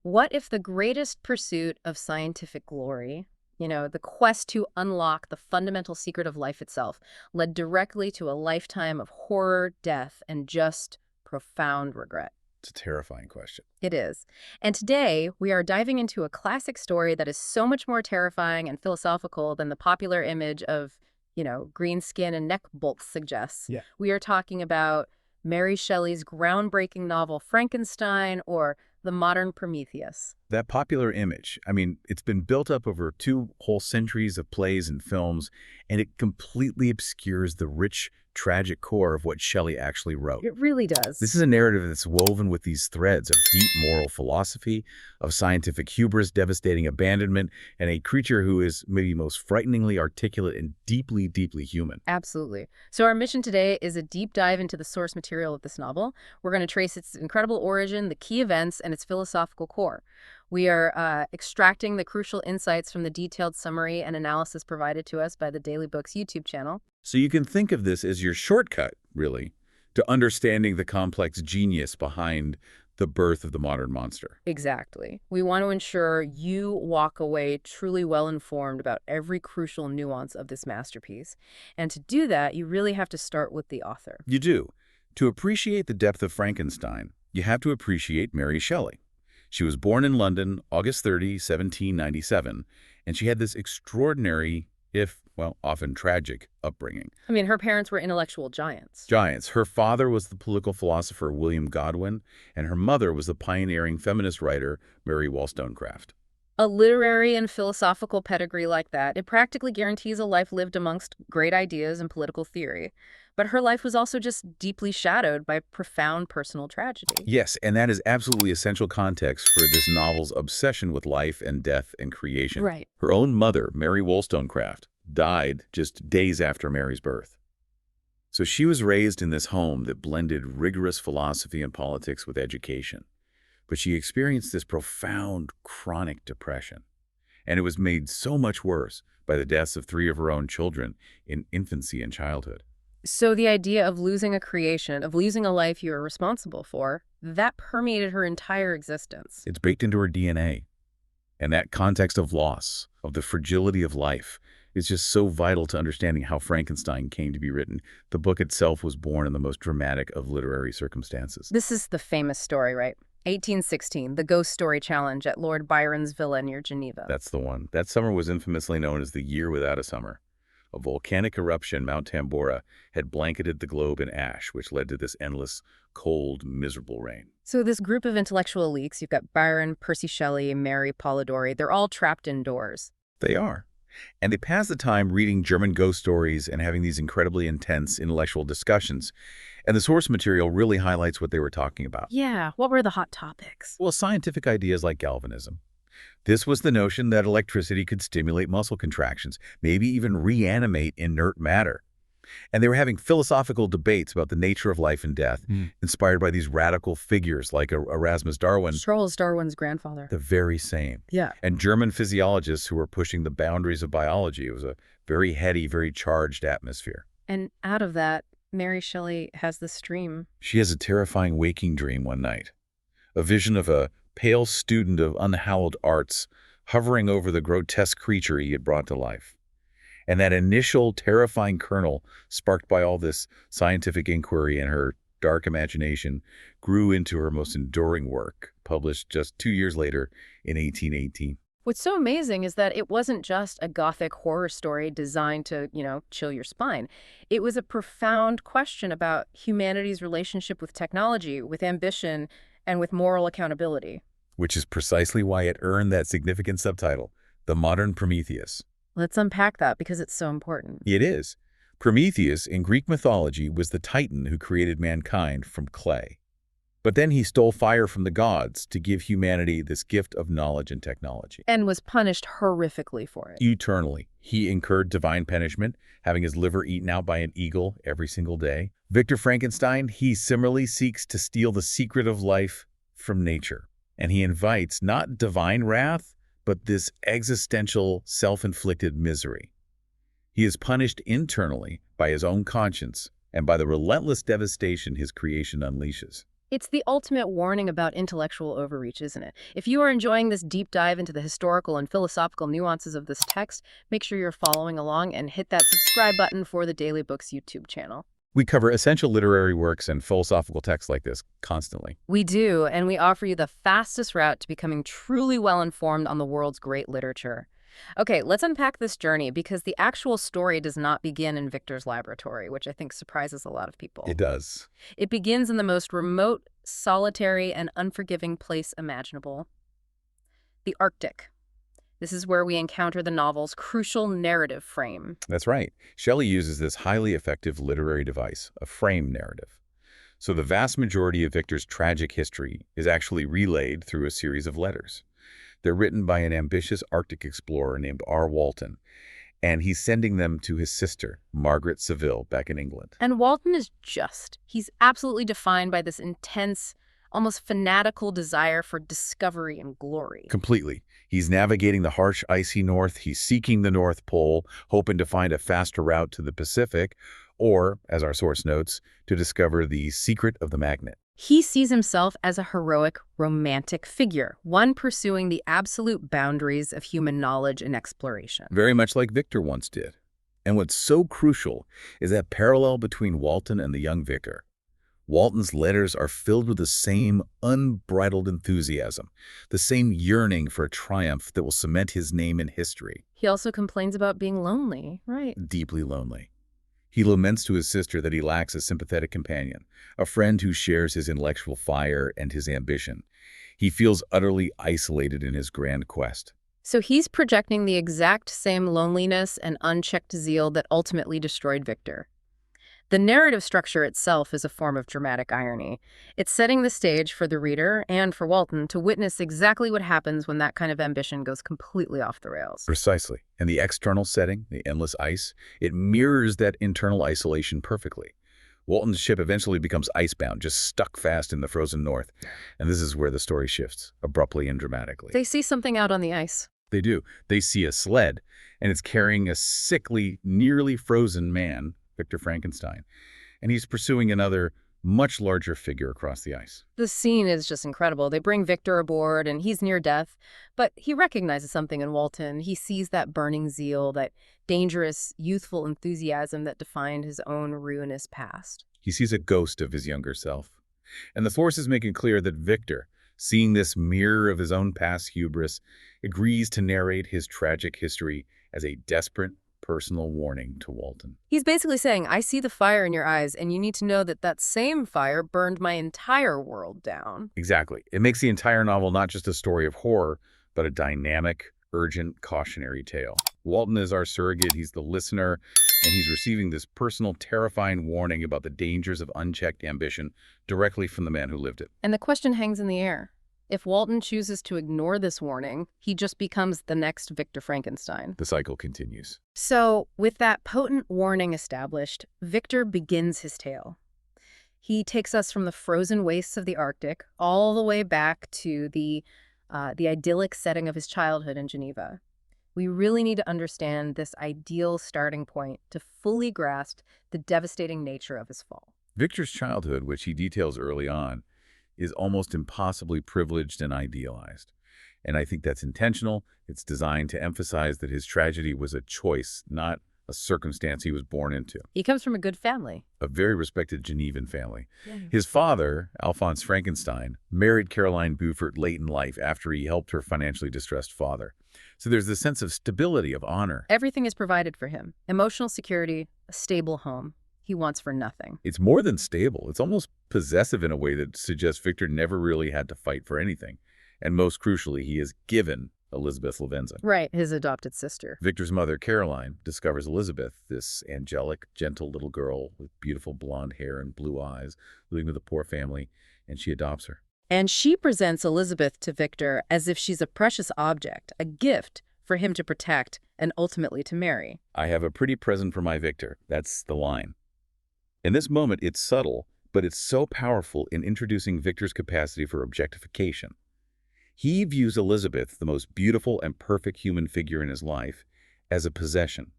What if the greatest pursuit of scientific glory, the quest to unlock the fundamental secret of life itself, led directly to a lifetime of horror, death, and just profound regret? It's a terrifying question. It is. And today, we are diving into a classic story that is so much more terrifying and philosophical than the popular image of, green skin and neck bolts suggests. Yeah. We are talking about Mary Shelley's groundbreaking novel Frankenstein, or the modern Prometheus. That popular image, it's been built up over 2 whole centuries of plays and films, and it completely obscures the rich, tragic core of what Shelley actually wrote. It really does. This is a narrative that's woven with these threads of deep moral philosophy, of scientific hubris, devastating abandonment, and a creature who is maybe most frighteningly articulate and deeply, deeply human. Absolutely. So our mission today is a deep dive into the source material of this novel. We're going to trace its incredible origin, the key events, and its philosophical core. We are extracting the crucial insights from the detailed summary and analysis provided to us by the Daily Books YouTube channel. So you can think of this as your shortcut, really, to understanding the complex genius behind the birth of the modern monster. Exactly. We want to ensure you walk away truly well-informed about every crucial nuance of this masterpiece. And to do that, you really have to start with the author. You do. To appreciate the depth of Frankenstein, you have to appreciate Mary Shelley. She was born in London, August 30, 1797, and she had this extraordinary, if, well, often tragic, upbringingI mean, her parents were intellectual giants. Giants. Her father was the political philosopher William Godwin, and her mother was the pioneering feminist writer Mary Wollstonecraft. A literary and philosophical pedigree like that, it practically guarantees a life lived amongst great ideas and political theory. But her life was also just deeply shadowed by profound personal tragedy. Yes, and that is absolutely essential context for this novel's obsession with life and death and creation. Right. Her own mother, Mary Wollstonecraft, died just days after Mary's birth. So she was raised in this home that blended rigorous philosophy and politics with education. But she experienced this profound, chronic depression. And it was made so much worse by the deaths of 3 of her own children in infancy and childhood. So the idea of losing a creation, of losing a life you are responsible for, that permeated her entire existence. It's baked into her DNA. And that context of loss, of the fragility of life, is just so vital to understanding how Frankenstein came to be written. The book itself was born in the most dramatic of literary circumstances. This is the famous story, right? 1816, the Ghost Story Challenge at Lord Byron's villa near Geneva. That's the one. That summer was infamously known as the Year Without a Summer. A volcanic eruption, Mount Tambora, had blanketed the globe in ash, which led to this endless, cold, miserable rain. So this group of intellectual elites, you've got Byron, Percy Shelley, Mary Polidori, they're all trapped indoors. They are. And they pass the time reading German ghost stories and having these incredibly intense intellectual discussions. And the source material really highlights what they were talking about. Yeah, what were the hot topics? Well, scientific ideas like galvanism. This was the notion that electricity could stimulate muscle contractions, maybe even reanimate inert matter. And they were having philosophical debates about the nature of life and death, inspired by these radical figures like Erasmus Darwin. Charles Darwin's grandfather. The very same. Yeah. And German physiologists who were pushing the boundaries of biology. It was a very heady, very charged atmosphere. And out of that, Mary Shelley has this dream. She has a terrifying waking dream one night. A vision of a pale student of unhallowed arts hovering over the grotesque creature he had brought to life. And that initial terrifying kernel, sparked by all this scientific inquiry and her dark imagination, grew into her most enduring work, published just 2 years later in 1818. What's so amazing is that it wasn't just a Gothic horror story designed to, chill your spine. It was a profound question about humanity's relationship with technology, with ambition, and with moral accountability. Which is precisely why it earned that significant subtitle, The Modern Prometheus. Let's unpack that because it's so important. It is. Prometheus, in Greek mythology, was the titan who created mankind from clay. But then he stole fire from the gods to give humanity this gift of knowledge and technology. And was punished horrifically for it. Eternally. He incurred divine punishment, having his liver eaten out by an eagle every single day. Victor Frankenstein, he similarly seeks to steal the secret of life from nature. And he invites not divine wrath, but this existential, self-inflicted misery. He is punished internally by his own conscience and by the relentless devastation his creation unleashes. It's the ultimate warning about intellectual overreach, isn't it? If you are enjoying this deep dive into the historical and philosophical nuances of this text, make sure you're following along and hit that subscribe button for the Daily Books YouTube channel. We cover essential literary works and philosophical texts like this constantly. We do, and we offer you the fastest route to becoming truly well-informed on the world's great literature. Okay, let's unpack this journey because the actual story does not begin in Victor's laboratory, which I think surprises a lot of people. It does. It begins in the most remote, solitary, and unforgiving place imaginable, the Arctic. This is where we encounter the novel's crucial narrative frame. That's right. Shelley uses this highly effective literary device, a frame narrative. So the vast majority of Victor's tragic history is actually relayed through a series of letters. They're written by an ambitious Arctic explorer named R. Walton, and he's sending them to his sister, Margaret Saville, back in England. And Walton is he's absolutely defined by this intense, almost fanatical desire for discovery and glory. Completely. He's navigating the harsh, icy north. He's seeking the North Pole, hoping to find a faster route to the Pacific, or, as our source notes, to discover the secret of the magnet. He sees himself as a heroic, romantic figure, one pursuing the absolute boundaries of human knowledge and exploration. Very much like Victor once did. And what's so crucial is that parallel between Walton and the young Victor. Walton's letters are filled with the same unbridled enthusiasm, the same yearning for a triumph that will cement his name in history. He also complains about being lonely, right? Deeply lonely. He laments to his sister that he lacks a sympathetic companion, a friend who shares his intellectual fire and his ambition. He feels utterly isolated in his grand quest. So he's projecting the exact same loneliness and unchecked zeal that ultimately destroyed Victor. The narrative structure itself is a form of dramatic irony. It's setting the stage for the reader and for Walton to witness exactly what happens when that kind of ambition goes completely off the rails. Precisely. And the external setting, the endless ice, it mirrors that internal isolation perfectly. Walton's ship eventually becomes icebound, just stuck fast in the frozen north. And this is where the story shifts, abruptly and dramatically. They see something out on the ice. They do. They see a sled, and it's carrying a sickly, nearly frozen man, Victor Frankenstein, and he's pursuing another, much larger figure across the ice. The scene is just incredible. They bring Victor aboard, and he's near death, but he recognizes something in Walton. He sees that burning zeal, that dangerous, youthful enthusiasm that defined his own ruinous past. He sees a ghost of his younger self, and the Force is making clear that Victor, seeing this mirror of his own past hubris, agrees to narrate his tragic history as a desperate, personal warning to Walton. He's basically saying, I see the fire in your eyes, and you need to know that that same fire burned my entire world down. Exactly. It makes the entire novel not just a story of horror, but a dynamic, urgent, cautionary tale. Walton is our surrogate. He's the listener, and he's receiving this personal, terrifying warning about the dangers of unchecked ambition directly from the man who lived it. And the question hangs in the air. If Walton chooses to ignore this warning, he just becomes the next Victor Frankenstein. The cycle continues. So, with that potent warning established, Victor begins his tale. He takes us from the frozen wastes of the Arctic all the way back to the idyllic setting of his childhood in Geneva. We really need to understand this ideal starting point to fully grasp the devastating nature of his fall. Victor's childhood, which he details early on, is almost impossibly privileged and idealized. And I think that's intentional. It's designed to emphasize that his tragedy was a choice, not a circumstance he was born into. He comes from a good family. A very respected Genevan family. Yeah. His father, Alphonse Frankenstein, married Caroline Beaufort late in life after he helped her financially distressed father. So there's this sense of stability, of honor. Everything is provided for him. Emotional security, a stable home. He wants for nothing. It's more than stable. It's almost possessive in a way that suggests Victor never really had to fight for anything. And most crucially, he is given Elizabeth Lavenza. Right, his adopted sister. Victor's mother, Caroline, discovers Elizabeth, this angelic, gentle little girl with beautiful blonde hair and blue eyes, living with a poor family, and she adopts her. And she presents Elizabeth to Victor as if she's a precious object, a gift for him to protect and ultimately to marry. I have a pretty present for my Victor. That's the line. In this moment, it's subtle, but it's so powerful in introducing Victor's capacity for objectification. He views Elizabeth, the most beautiful and perfect human figure in his life, as a possession.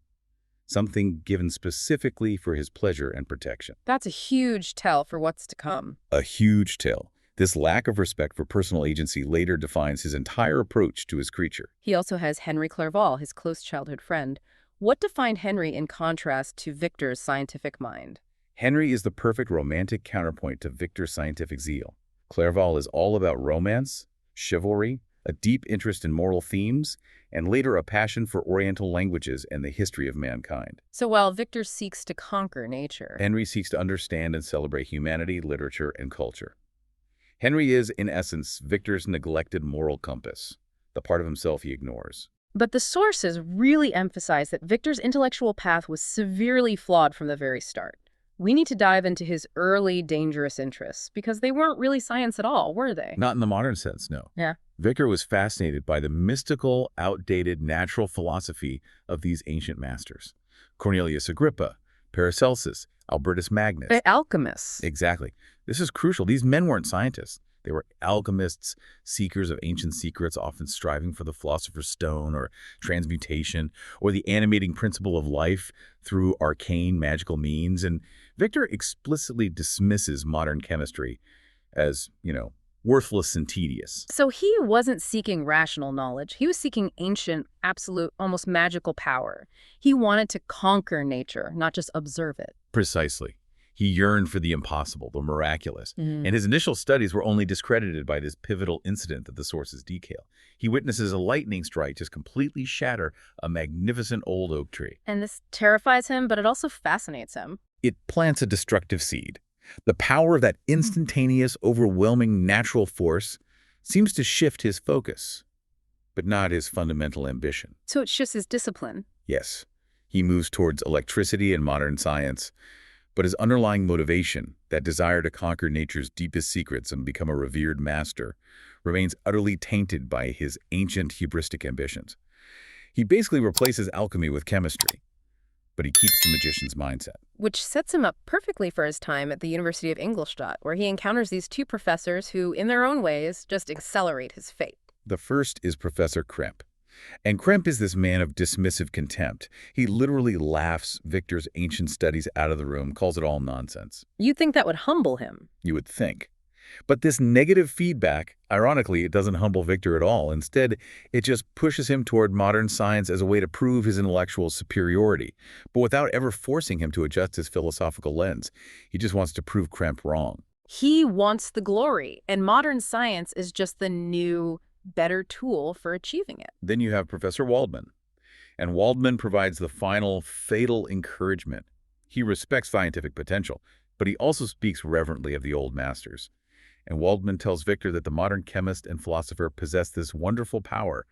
something given specifically for his pleasure and protection. That's a huge tell for what's to come. A huge tell. This lack of respect for personal agency later defines his entire approach to his creature. He also has Henry Clerval, his close childhood friend. What defined Henry in contrast to Victor's scientific mind? Henry is the perfect romantic counterpoint to Victor's scientific zeal. Clerval is all about romance, chivalry, a deep interest in moral themes, and later a passion for Oriental languages and the history of mankind. So while Victor seeks to conquer nature, Henry seeks to understand and celebrate humanity, literature, and culture. Henry is, in essence, Victor's neglected moral compass, the part of himself he ignores. but the sources really emphasize that Victor's intellectual path was severely flawed from the very start. We need to dive into his early dangerous interests, because they weren't really science at all, were they? Not in the modern sense, no. Yeah. Victor was fascinated by the mystical, outdated natural philosophy of these ancient masters. Cornelius Agrippa, Paracelsus, Albertus Magnus. The alchemists. Exactly. This is crucial. These men weren't scientists. They were alchemists, seekers of ancient secrets, often striving for the philosopher's stone or transmutation or the animating principle of life through arcane magical means. And Victor explicitly dismisses modern chemistry as, worthless and tedious. So he wasn't seeking rational knowledge. He was seeking ancient, absolute, almost magical power. He wanted to conquer nature, not just observe it. Precisely. He yearned for the impossible, the miraculous, and his initial studies were only discredited by this pivotal incident that the sources detail. He witnesses a lightning strike just completely shatter a magnificent old oak tree. And this terrifies him, but it also fascinates him. It plants a destructive seed. The power of that instantaneous, overwhelming natural force seems to shift his focus, but not his fundamental ambition. So it shifts his discipline. Yes, he moves towards electricity and modern science, but his underlying motivation, that desire to conquer nature's deepest secrets and become a revered master, remains utterly tainted by his ancient hubristic ambitions. He basically replaces alchemy with chemistry, but he keeps the magician's mindset. Which sets him up perfectly for his time at the University of Ingolstadt, where he encounters these two professors who, in their own ways, just accelerate his fate. The first is Professor Krempe. And Krempe is this man of dismissive contempt. He literally laughs Victor's ancient studies out of the room, calls it all nonsense. You'd think that would humble him. You would think. But this negative feedback, ironically, it doesn't humble Victor at all. Instead, it just pushes him toward modern science as a way to prove his intellectual superiority, but without ever forcing him to adjust his philosophical lens. He just wants to prove Krempe wrong. He wants the glory, and modern science is just the new, better tool for achieving it. Then you have Professor Waldman. And Waldman provides the final, fatal encouragement. He respects scientific potential, but he also speaks reverently of the old masters. And Waldman tells Victor that the modern chemist and philosopher possess this wonderful power.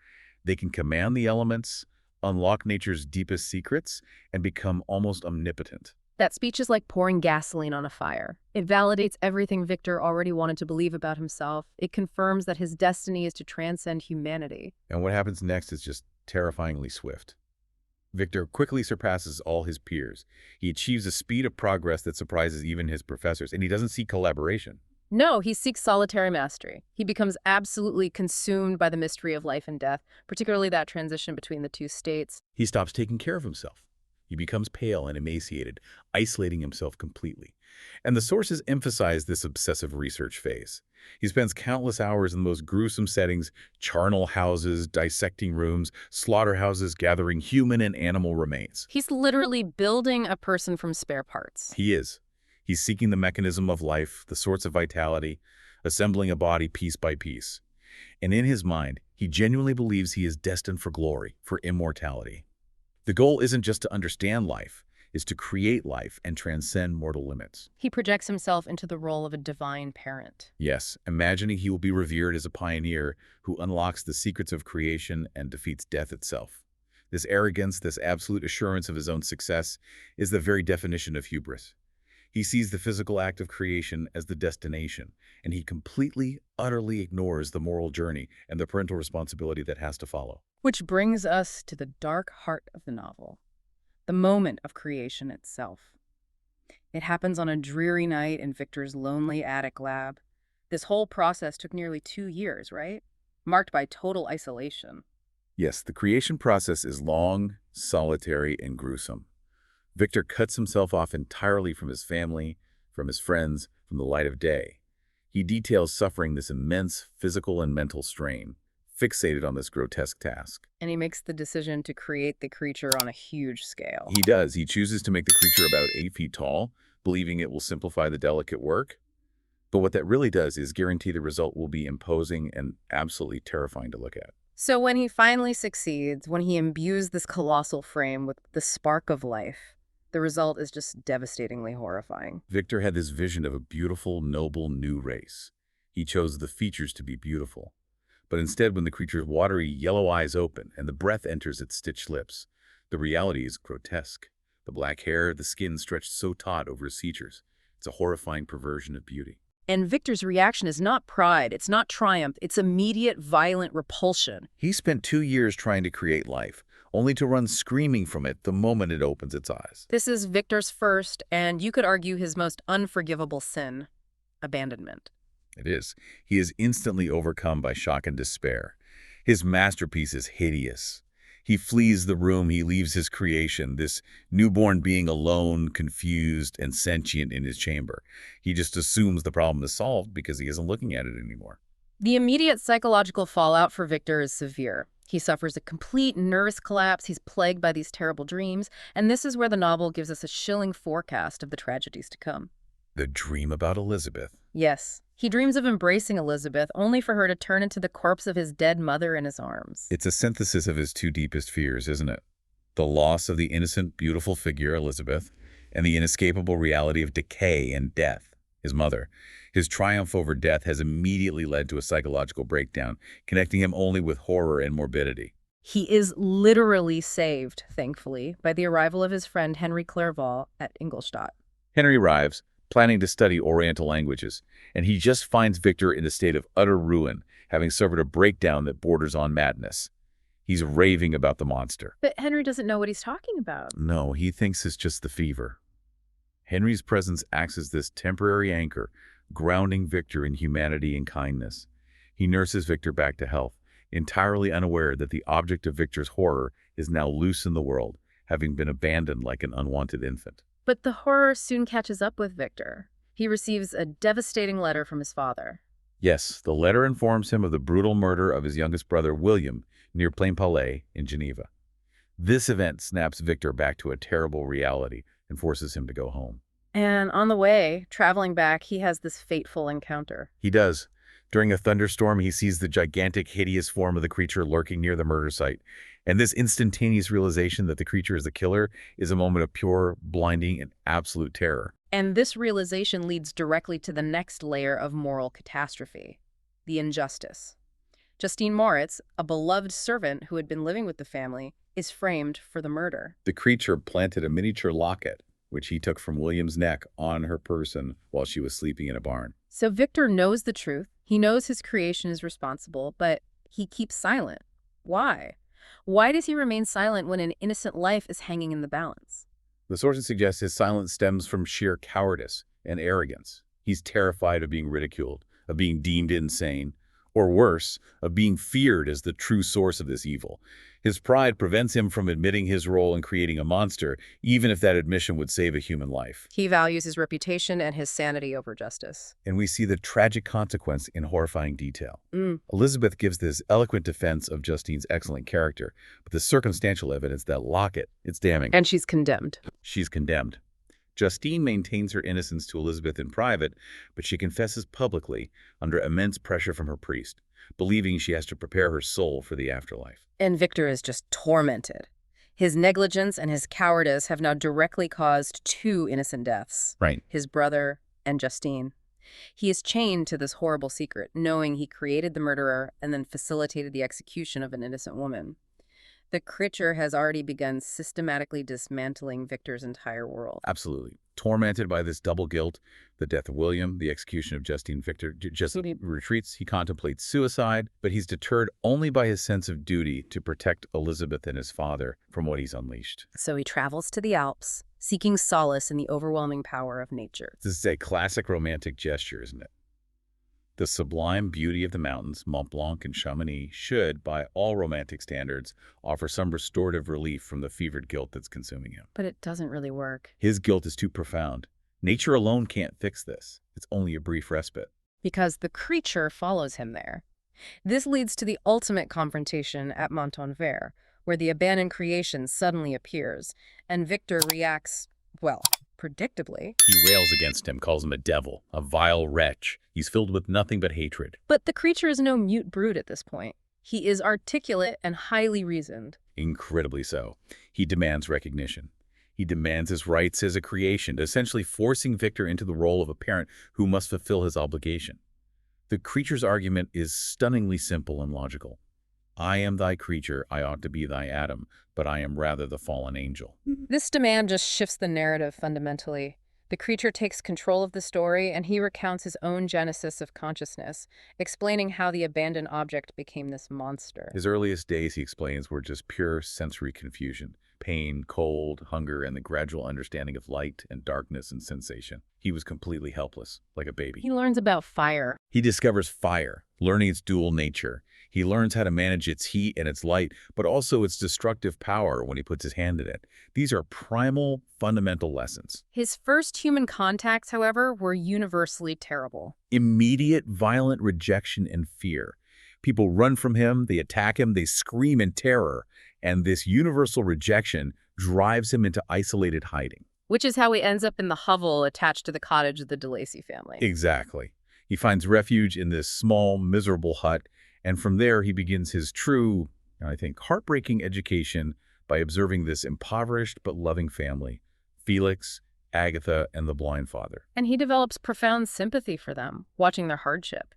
They can command the elements, unlock nature's deepest secrets, and become almost omnipotent. That speech is like pouring gasoline on a fire. It validates everything Victor already wanted to believe about himself. It confirms that his destiny is to transcend humanity. And what happens next is just terrifyingly swift. Victor quickly surpasses all his peers. He achieves a speed of progress that surprises even his professors, and he doesn't seek collaboration. No, he seeks solitary mastery. He becomes absolutely consumed by the mystery of life and death, particularly that transition between the two states. He stops taking care of himself. He becomes pale and emaciated, isolating himself completely. And the sources emphasize this obsessive research phase. He spends countless hours in the most gruesome settings, charnel houses, dissecting rooms, slaughterhouses, gathering human and animal remains. He's literally building a person from spare parts. He is. He's seeking the mechanism of life, the source of vitality, assembling a body piece by piece. And in his mind, he genuinely believes he is destined for glory, for immortality. The goal isn't just to understand life, it's to create life and transcend mortal limits. He projects himself into the role of a divine parent. Yes, imagining he will be revered as a pioneer who unlocks the secrets of creation and defeats death itself. This arrogance, this absolute assurance of his own success, is the very definition of hubris. He sees the physical act of creation as the destination, and he completely, utterly ignores the moral journey and the parental responsibility that has to follow. Which brings us to the dark heart of the novel, the moment of creation itself. It happens on a dreary night in Victor's lonely attic lab. This whole process took nearly 2 years, right? Marked by total isolation. Yes, the creation process is long, solitary, and gruesome. Victor cuts himself off entirely from his family, from his friends, from the light of day. He details suffering this immense physical and mental strain, fixated on this grotesque task. And he makes the decision to create the creature on a huge scale. He does. He chooses to make the creature about 8 feet tall, believing it will simplify the delicate work. But what that really does is guarantee the result will be imposing and absolutely terrifying to look at. So when he finally succeeds, when he imbues this colossal frame with the spark of life, the result is just devastatingly horrifying. Victor had this vision of a beautiful, noble new race. He chose the features to be beautiful. But instead, when the creature's watery yellow eyes open and the breath enters its stitched lips, the reality is grotesque. The black hair, the skin stretched so taut over his features. It's a horrifying perversion of beauty. And Victor's reaction is not pride, it's not triumph, it's immediate, violent repulsion. He spent 2 years trying to create life, only to run screaming from it the moment it opens its eyes. This is Victor's first, and you could argue his most unforgivable sin, abandonment. It is. He is instantly overcome by shock and despair. His masterpiece is hideous. He flees the room, he leaves his creation, this newborn being alone, confused, and sentient in his chamber. He just assumes the problem is solved because he isn't looking at it anymore. The immediate psychological fallout for Victor is severe. He suffers a complete nervous collapse, he's plagued by these terrible dreams, and this is where the novel gives us a chilling forecast of the tragedies to come. The dream about Elizabeth. Yes, he dreams of embracing Elizabeth, only for her to turn into the corpse of his dead mother in his arms. It's a synthesis of his 2 deepest fears, isn't it? The loss of the innocent, beautiful figure, Elizabeth, and the inescapable reality of decay and death, his mother. His triumph over death has immediately led to a psychological breakdown, connecting him only with horror and morbidity. He is literally saved, thankfully, by the arrival of his friend Henry Clerval at Ingolstadt. Henry arrives, planning to study Oriental languages, and he just finds Victor in a state of utter ruin, having suffered a breakdown that borders on madness. He's raving about the monster. But Henry doesn't know what he's talking about. No, he thinks it's just the fever. Henry's presence acts as this temporary anchor, grounding Victor in humanity and kindness. He nurses Victor back to health, entirely unaware that the object of Victor's horror is now loose in the world, having been abandoned like an unwanted infant. But the horror soon catches up with Victor. He receives a devastating letter from his father. Yes, the letter informs him of the brutal murder of his youngest brother, William, near Plainpalais in Geneva. This event snaps Victor back to a terrible reality and forces him to go home. And on the way, traveling back, he has this fateful encounter. He does. During a thunderstorm, he sees the gigantic, hideous form of the creature lurking near the murder site. And this instantaneous realization that the creature is the killer is a moment of pure, blinding, and absolute terror. And this realization leads directly to the next layer of moral catastrophe, the injustice. Justine Moritz, a beloved servant who had been living with the family, is framed for the murder. The creature planted a miniature locket, which he took from William's neck, on her person while she was sleeping in a barn. So Victor knows the truth. He knows his creation is responsible, but he keeps silent. Why? Why does he remain silent when an innocent life is hanging in the balance? The sources suggest his silence stems from sheer cowardice and arrogance. He's terrified of being ridiculed, of being deemed insane, or worse, of being feared as the true source of this evil. His pride prevents him from admitting his role in creating a monster, even if that admission would save a human life. He values his reputation and his sanity over justice. And we see the tragic consequence in horrifying detail. Elizabeth gives this eloquent defense of Justine's excellent character, but the circumstantial evidence, that locket, it's damning. And she's condemned. She's condemned. Justine maintains her innocence to Elizabeth in private, but she confesses publicly under immense pressure from her priest, believing she has to prepare her soul for the afterlife. And Victor is just tormented. His negligence and his cowardice have now directly caused 2 innocent deaths. Right. His brother and Justine. He is chained to this horrible secret, knowing he created the murderer and then facilitated the execution of an innocent woman. The creature has already begun systematically dismantling Victor's entire world. Absolutely. Tormented by this double guilt, the death of William, the execution of Justine, Victor just retreats. He contemplates suicide, but he's deterred only by his sense of duty to protect Elizabeth and his father from what he's unleashed. So he travels to the Alps, seeking solace in the overwhelming power of nature. This is a classic romantic gesture, isn't it? The sublime beauty of the mountains, Mont Blanc and Chamonix, should, by all romantic standards, offer some restorative relief from the fevered guilt that's consuming him. But it doesn't really work. His guilt is too profound. Nature alone can't fix this. It's only a brief respite. Because the creature follows him there. This leads to the ultimate confrontation at Montanvert, where the abandoned creation suddenly appears, and Victor reacts, well, predictably. He rails against him, calls him a devil, a vile wretch. He's filled with nothing but hatred. But the creature is no mute brute at this point. He is articulate and highly reasoned. Incredibly so. He demands recognition. He demands his rights as a creation, essentially forcing Victor into the role of a parent who must fulfill his obligation. The creature's argument is stunningly simple and logical. I am thy creature, I ought to be thy Adam, but I am rather the fallen angel. This demand just shifts the narrative fundamentally. The creature takes control of the story, and he recounts his own genesis of consciousness, explaining how the abandoned object became this monster. His earliest days, he explains, were just pure sensory confusion. Pain, cold, hunger, and the gradual understanding of light and darkness and sensation. He was completely helpless, like a baby. He learns about fire. He discovers fire, learning its dual nature. He learns how to manage its heat and its light, but also its destructive power when he puts his hand in it. These are primal, fundamental lessons. His first human contacts, however, were universally terrible. Immediate, violent rejection and fear. People run from him, they attack him, they scream in terror, and this universal rejection drives him into isolated hiding. Which is how he ends up in the hovel attached to the cottage of the de Lacy family. Exactly. He finds refuge in this small, miserable hut, and from there he begins his true, I think, heartbreaking education by observing this impoverished but loving family, Felix, Agatha, and the blind father. And he develops profound sympathy for them, watching their hardship.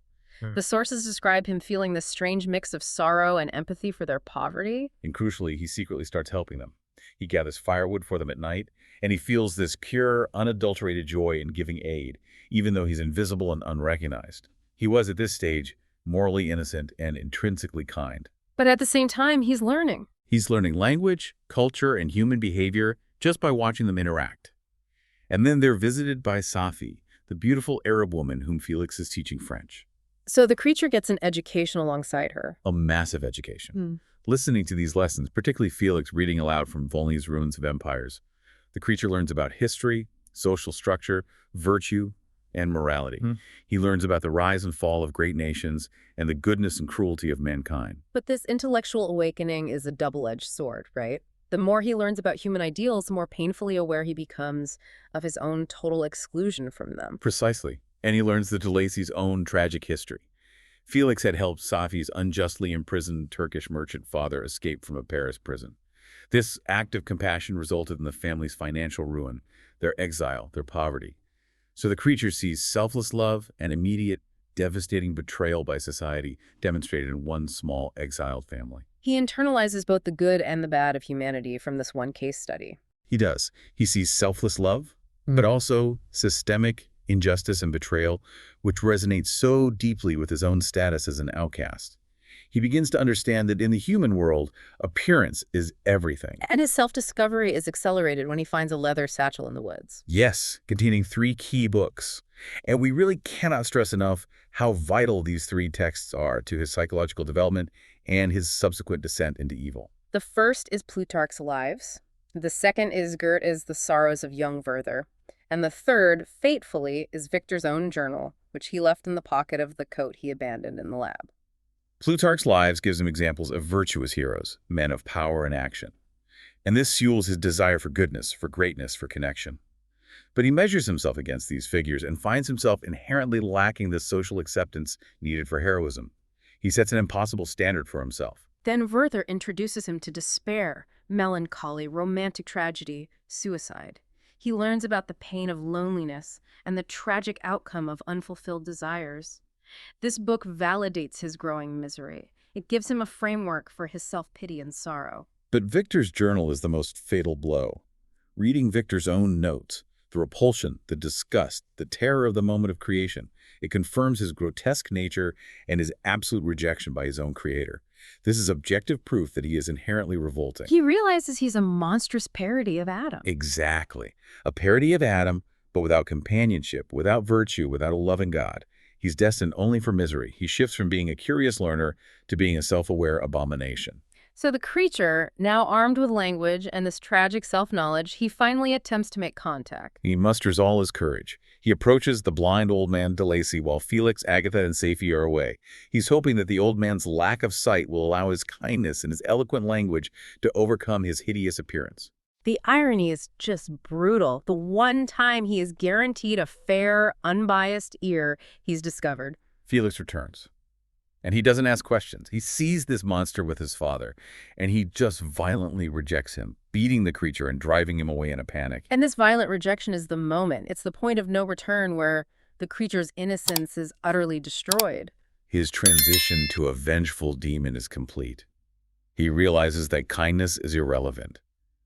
The sources describe him feeling this strange mix of sorrow and empathy for their poverty. And crucially, he secretly starts helping them. He gathers firewood for them at night, and he feels this pure, unadulterated joy in giving aid, even though he's invisible and unrecognized. He was, at this stage, morally innocent and intrinsically kind. But at the same time, he's learning. He's learning language, culture, and human behavior just by watching them interact. And then they're visited by Safi, the beautiful Arab woman whom Felix is teaching French. So the creature gets an education alongside her. A massive education. Listening to these lessons, particularly Felix reading aloud from Volney's Ruins of Empires, the creature learns about history, social structure, virtue, and morality. He learns about the rise and fall of great nations and the goodness and cruelty of mankind. But this intellectual awakening is a double-edged sword, right? The more he learns about human ideals, the more painfully aware he becomes of his own total exclusion from them. Precisely. And he learns the de Lacy's own tragic history. Felix had helped Safi's unjustly imprisoned Turkish merchant father escape from a Paris prison. This act of compassion resulted in the family's financial ruin, their exile, their poverty. So the creature sees selfless love and immediate, devastating betrayal by society demonstrated in one small, exiled family. He internalizes both the good and the bad of humanity from this one case study. He does. He sees selfless love, but also systemic injustice and betrayal, which resonates so deeply with his own status as an outcast. He begins to understand that in the human world, appearance is everything. And his self-discovery is accelerated when he finds a leather satchel in the woods. Yes, containing 3 key books. And we really cannot stress enough how vital these 3 texts are to his psychological development and his subsequent descent into evil. The first is Plutarch's Lives. The second is Goethe's The Sorrows of Young Werther. And the third, fatefully, is Victor's own journal, which he left in the pocket of the coat he abandoned in the lab. Plutarch's Lives gives him examples of virtuous heroes, men of power and action. And this fuels his desire for goodness, for greatness, for connection. But he measures himself against these figures and finds himself inherently lacking the social acceptance needed for heroism. He sets an impossible standard for himself. Then Werther introduces him to despair, melancholy, romantic tragedy, suicide. He learns about the pain of loneliness and the tragic outcome of unfulfilled desires. This book validates his growing misery. It gives him a framework for his self-pity and sorrow. But Victor's journal is the most fatal blow. Reading Victor's own notes, the repulsion, the disgust, the terror of the moment of creation, it confirms his grotesque nature and his absolute rejection by his own creator. This is objective proof that he is inherently revolting. He realizes he's a monstrous parody of Adam. Exactly. A parody of Adam, but without companionship, without virtue, without a loving God. He's destined only for misery. He shifts from being a curious learner to being a self-aware abomination. So the creature, now armed with language and this tragic self-knowledge, he finally attempts to make contact. He musters all his courage. He approaches the blind old man de Lacy while Felix, Agatha, and Safie are away. He's hoping that the old man's lack of sight will allow his kindness and his eloquent language to overcome his hideous appearance. The irony is just brutal. The one time he is guaranteed a fair, unbiased ear, he's discovered. Felix returns. And he doesn't ask questions. He sees this monster with his father, and he just violently rejects him, beating the creature and driving him away in a panic. And this violent rejection is the moment. It's the point of no return where the creature's innocence is utterly destroyed. His transition to a vengeful demon is complete. He realizes that kindness is irrelevant.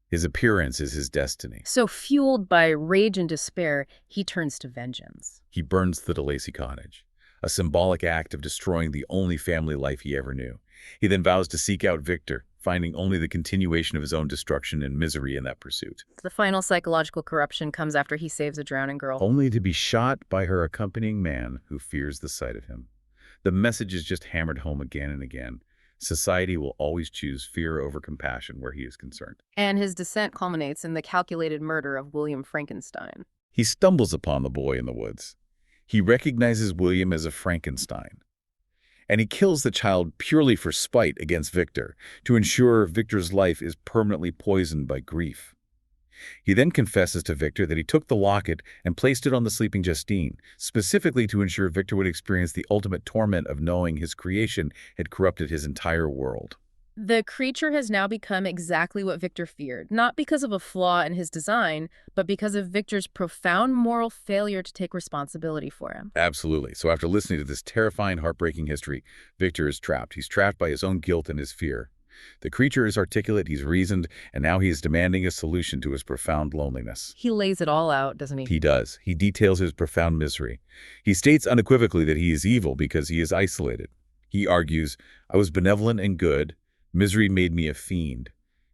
His appearance is his destiny. So fueled by rage and despair, he turns to vengeance. He burns the de Lacy cottage, a symbolic act of destroying the only family life he ever knew. He then vows to seek out Victor, finding only the continuation of his own destruction and misery in that pursuit. The final psychological corruption comes after he saves a drowning girl. Only to be shot by her accompanying man who fears the sight of him. The message is just hammered home again and again. Society will always choose fear over compassion where he is concerned. And his descent culminates in the calculated murder of William Frankenstein. He stumbles upon the boy in the woods. He recognizes William as a Frankenstein. And he kills the child purely for spite against Victor, to ensure Victor's life is permanently poisoned by grief. He then confesses to Victor that he took the locket and placed it on the sleeping Justine, specifically to ensure Victor would experience the ultimate torment of knowing his creation had corrupted his entire world. The creature has now become exactly what Victor feared, not because of a flaw in his design, but because of Victor's profound moral failure to take responsibility for him. Absolutely. So after listening to this terrifying, heartbreaking history, Victor is trapped. He's trapped by his own guilt and his fear. The creature is articulate, he's reasoned, and now he is demanding a solution to his profound loneliness. He lays it all out, doesn't he? He does. He details his profound misery. He states unequivocally that he is evil because he is isolated. He argues, "I was benevolent and good. Misery made me a fiend."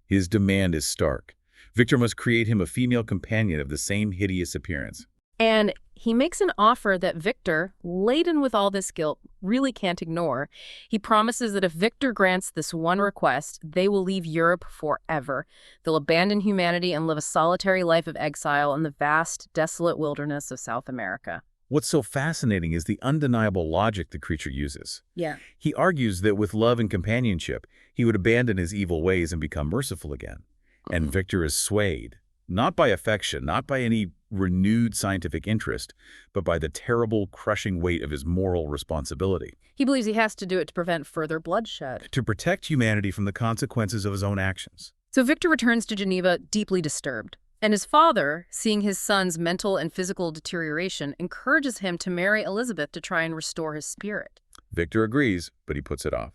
His demand is stark. Victor must create him a female companion of the same hideous appearance. And he makes an offer that Victor, laden with all this guilt, really can't ignore. He promises that if Victor grants this one request, they will leave Europe forever. They'll abandon humanity and live a solitary life of exile in the vast, desolate wilderness of South America. What's so fascinating is the undeniable logic the creature uses. Yeah. He argues that with love and companionship, he would abandon his evil ways and become merciful again. And Victor is swayed, not by affection, not by any renewed scientific interest, but by the terrible, crushing weight of his moral responsibility. He believes he has to do it to prevent further bloodshed. To protect humanity from the consequences of his own actions. So Victor returns to Geneva deeply disturbed. And his father, seeing his son's mental and physical deterioration, encourages him to marry Elizabeth to try and restore his spirit. Victor agrees, but he puts it off.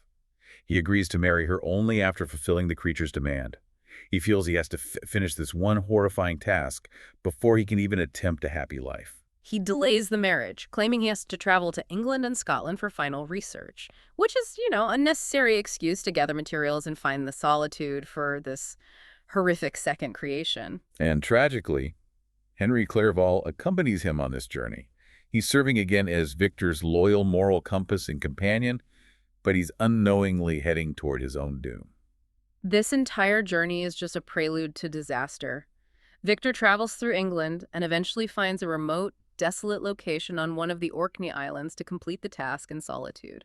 He agrees to marry her only after fulfilling the creature's demand. He feels he has to finish this one horrifying task before he can even attempt a happy life. He delays the marriage, claiming he has to travel to England and Scotland for final research, which is, a necessary excuse to gather materials and find the solitude for this horrific second creation. And tragically, Henry Clerval accompanies him on this journey. He's serving again as Victor's loyal moral compass and companion, but he's unknowingly heading toward his own doom. This entire journey is just a prelude to disaster. Victor travels through England and eventually finds a remote, desolate location on one of the Orkney Islands to complete the task in solitude.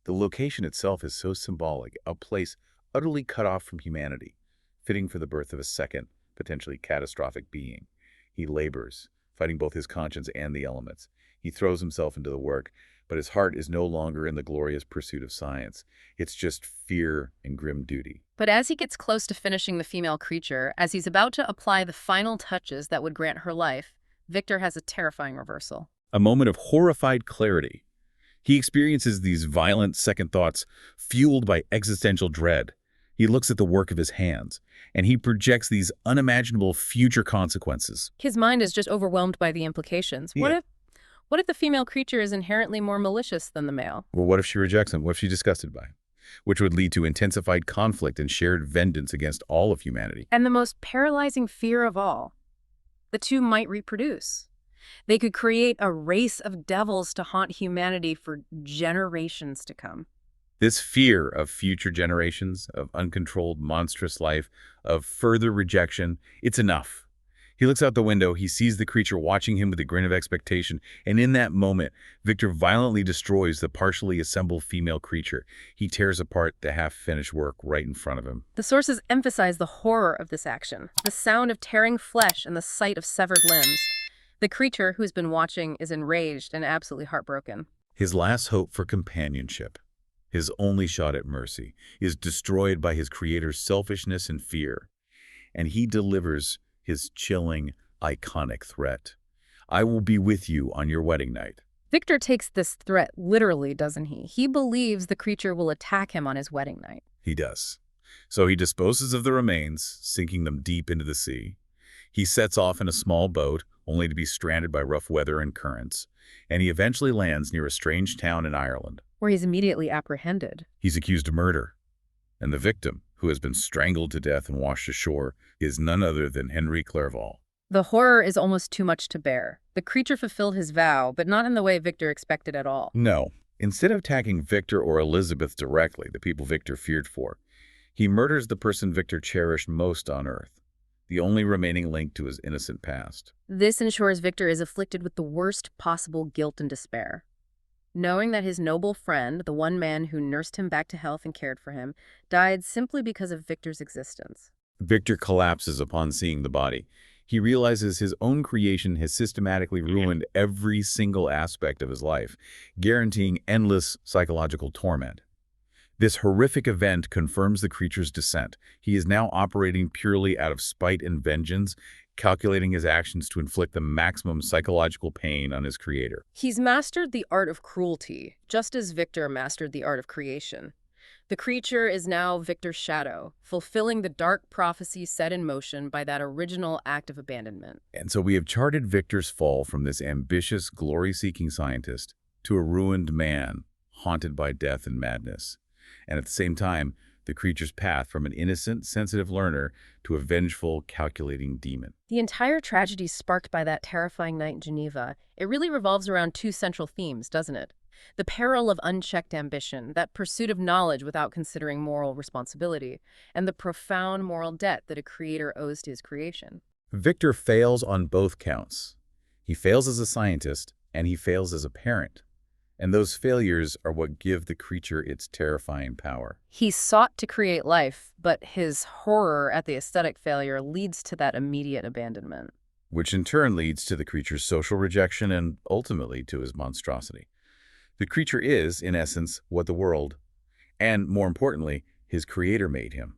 The location itself is so symbolic, a place utterly cut off from humanity, fitting for the birth of a second, potentially catastrophic being. He labors, fighting both his conscience and the elements. He throws himself into the work, but his heart is no longer in the glorious pursuit of science. It's just fear and grim duty. But as he gets close to finishing the female creature, as he's about to apply the final touches that would grant her life, Victor has a terrifying reversal. A moment of horrified clarity. He experiences these violent second thoughts fueled by existential dread. He looks at the work of his hands, and he projects these unimaginable future consequences. His mind is just overwhelmed by the implications. Yeah. What if the female creature is inherently more malicious than the male? Well, what if she rejects him? What if she's disgusted by him? Which would lead to intensified conflict and shared vengeance against all of humanity. And the most paralyzing fear of all, the two might reproduce. They could create a race of devils to haunt humanity for generations to come. This fear of future generations, of uncontrolled monstrous life, of further rejection, it's enough. He looks out the window, he sees the creature watching him with a grin of expectation, and in that moment, Victor violently destroys the partially assembled female creature. He tears apart the half-finished work right in front of him. The sources emphasize the horror of this action, the sound of tearing flesh and the sight of severed limbs. The creature who's been watching is enraged and absolutely heartbroken. His last hope for companionship, his only shot at mercy, is destroyed by his creator's selfishness and fear. And he delivers his chilling, iconic threat. I will be with you on your wedding night. Victor takes this threat literally, doesn't he? He believes the creature will attack him on his wedding night. He does. So he disposes of the remains, sinking them deep into the sea. He sets off in a small boat, only to be stranded by rough weather and currents, and he eventually lands near a strange town in Ireland. Where he's immediately apprehended. He's accused of murder, and the victim, who has been strangled to death and washed ashore, is none other than Henry Clerval. The horror is almost too much to bear. The creature fulfilled his vow, but not in the way Victor expected at all. No. Instead of attacking Victor or Elizabeth directly, the people Victor feared for, he murders the person Victor cherished most on Earth, the only remaining link to his innocent past. This ensures Victor is afflicted with the worst possible guilt and despair. Knowing that his noble friend, the one man who nursed him back to health and cared for him, died simply because of Victor's existence. Victor collapses upon seeing the body. He realizes his own creation has systematically ruined every single aspect of his life, guaranteeing endless psychological torment. This horrific event confirms the creature's descent. He is now operating purely out of spite and vengeance, calculating his actions to inflict the maximum psychological pain on his creator. He's mastered the art of cruelty, just as Victor mastered the art of creation. The creature is now Victor's shadow, fulfilling the dark prophecy set in motion by that original act of abandonment. And so we have charted Victor's fall from this ambitious, glory-seeking scientist to a ruined man, haunted by death and madness. And at the same time, the creature's path from an innocent, sensitive learner to a vengeful, calculating demon. The entire tragedy sparked by that terrifying night in Geneva, it really revolves around two central themes, doesn't it? The peril of unchecked ambition, that pursuit of knowledge without considering moral responsibility, and the profound moral debt that a creator owes to his creation. Victor fails on both counts. He fails as a scientist, and he fails as a parent. And those failures are what give the creature its terrifying power. He sought to create life, but his horror at the aesthetic failure leads to that immediate abandonment. Which in turn leads to the creature's social rejection and ultimately to his monstrosity. The creature is, in essence, what the world, and more importantly, his creator made him.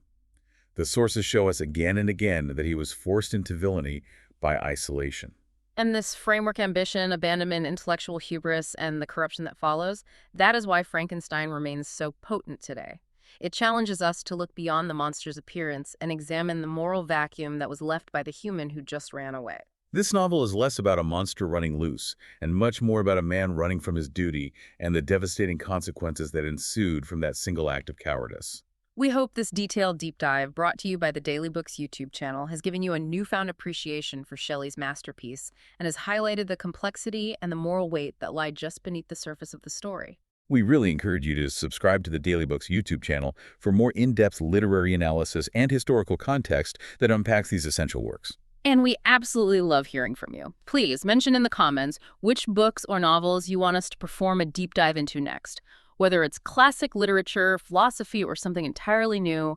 The sources show us again and again that he was forced into villainy by isolation. And this framework ambition, abandonment, intellectual hubris, and the corruption that follows, that is why Frankenstein remains so potent today. It challenges us to look beyond the monster's appearance and examine the moral vacuum that was left by the human who just ran away. This novel is less about a monster running loose and much more about a man running from his duty and the devastating consequences that ensued from that single act of cowardice. We hope this detailed deep dive, brought to you by the Daily Books YouTube channel, has given you a newfound appreciation for Shelley's masterpiece and has highlighted the complexity and the moral weight that lie just beneath the surface of the story. We really encourage you to subscribe to the Daily Books YouTube channel for more in-depth literary analysis and historical context that unpacks these essential works. And we absolutely love hearing from you. Please mention in the comments which books or novels you want us to perform a deep dive into next. Whether it's classic literature, philosophy, or something entirely new,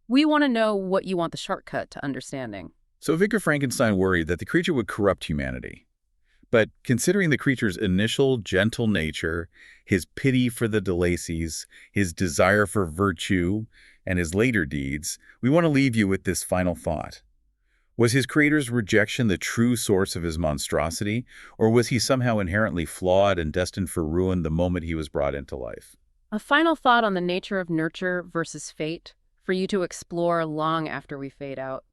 we want to know what you want the shortcut to understanding. So Victor Frankenstein worried that the creature would corrupt humanity. But considering the creature's initial gentle nature, his pity for the de Lacys, his desire for virtue, and his later deeds, we want to leave you with this final thought. Was his creator's rejection the true source of his monstrosity, or was he somehow inherently flawed and destined for ruin the moment he was brought into life? A final thought on the nature of nurture versus fate for you to explore long after we fade out.